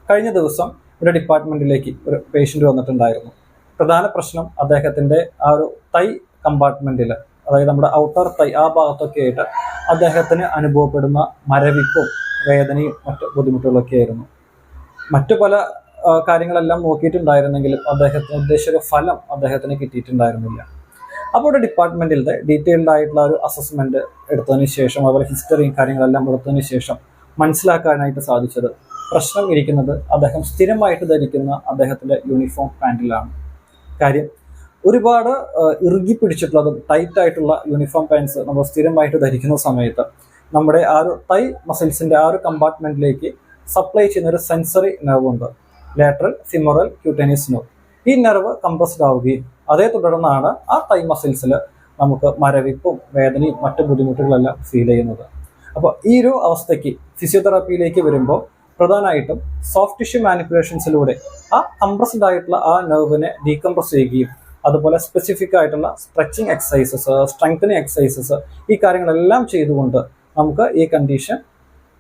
കഴിഞ്ഞ ദിവസം ഒരു ഡിപ്പാർട്ട്മെന്റിലേക്ക് ഒരു പേഷ്യന്റ് വന്നിട്ടുണ്ടായിരുന്നു. പ്രധാന പ്രശ്നം അദ്ദേഹത്തിന്റെ ആ ഒരു തൈ കമ്പാർട്ട്മെന്റിൽ, അതായത് നമ്മുടെ ഔട്ടർ തൈ ആ ഭാഗത്തൊക്കെ ആയിട്ട് അദ്ദേഹത്തിന് അനുഭവപ്പെടുന്ന മരവിപ്പും വേദനയും മറ്റ് ബുദ്ധിമുട്ടുകളൊക്കെ ആയിരുന്നു. മറ്റു പല കാര്യങ്ങളെല്ലാം നോക്കിയിട്ടുണ്ടായിരുന്നെങ്കിലും അദ്ദേഹത്തിന് ഉദ്ദേശിച്ച ഫലം അദ്ദേഹത്തിന് കിട്ടിയിട്ടുണ്ടായിരുന്നില്ല. അപ്പോൾ ഒരു ഡിപ്പാർട്ട്മെന്റിലെ ഡീറ്റെയിൽഡ് ആയിട്ടുള്ള ഒരു അസസ്മെന്റ് എടുത്തതിന് ശേഷം, അതുപോലെ ഹിസ്റ്ററിയും കാര്യങ്ങളെല്ലാം എടുത്തതിന് ശേഷം മനസ്സിലാക്കാനായിട്ട് സാധിച്ചത് പ്രശ്നം ഇരിക്കുന്നത് അദ്ദേഹം സ്ഥിരമായിട്ട് ധരിക്കുന്ന അദ്ദേഹത്തിന്റെ യൂണിഫോം പാൻറ്റിലാണ്. കാര്യം ഒരുപാട് ഇറുകി പിടിച്ചിട്ടുള്ളതും ടൈറ്റ് ആയിട്ടുള്ള യൂണിഫോം പാൻസ് നമ്മൾ സ്ഥിരമായിട്ട് ധരിക്കുന്ന സമയത്ത് നമ്മുടെ ആ ഒരു തൈ മസിൽസിന്റെ ആ ഒരു കമ്പാർട്ട്മെന്റിലേക്ക് സപ്ലൈ ചെയ്യുന്ന ഒരു സെൻസറി നെർവ് ഉണ്ട്, ലാറ്ററൽ ഫിമറൽ ക്യൂട്ടേനിയസ് നെർവ്. ഈ നെർവ് കംപ്രസ്ഡ് ആവുകയും അതേ തുടർന്നാണ് ആ തൈ മസിൽസിൽ നമുക്ക് മരവിപ്പും വേദനയും മറ്റു ബുദ്ധിമുട്ടുകളെല്ലാം ഫീൽ ചെയ്യുന്നത്. അപ്പോൾ ഈ ഒരു അവസ്ഥയ്ക്ക് ഫിസിയോതെറാപ്പിയിലേക്ക് വരുമ്പോൾ പ്രധാനമായിട്ടും സോഫ്റ്റ് ടിഷ്യൂ മാനിപ്പുലേഷൻസിലൂടെ ആ കംപ്രസ്ഡ് ആയിട്ടുള്ള ആ നെർവിനെ ഡീകംപ്രസ് ചെയ്യുകയും അതുപോലെ സ്പെസിഫിക് ആയിട്ടുള്ള സ്ട്രെച്ചിങ് എക്സസൈസസ്, സ്ട്രെങ്തനിങ് എക്സസൈസസ്, ഈ കാര്യങ്ങളെല്ലാം ചെയ്തുകൊണ്ട് നമുക്ക് ഈ കണ്ടീഷൻ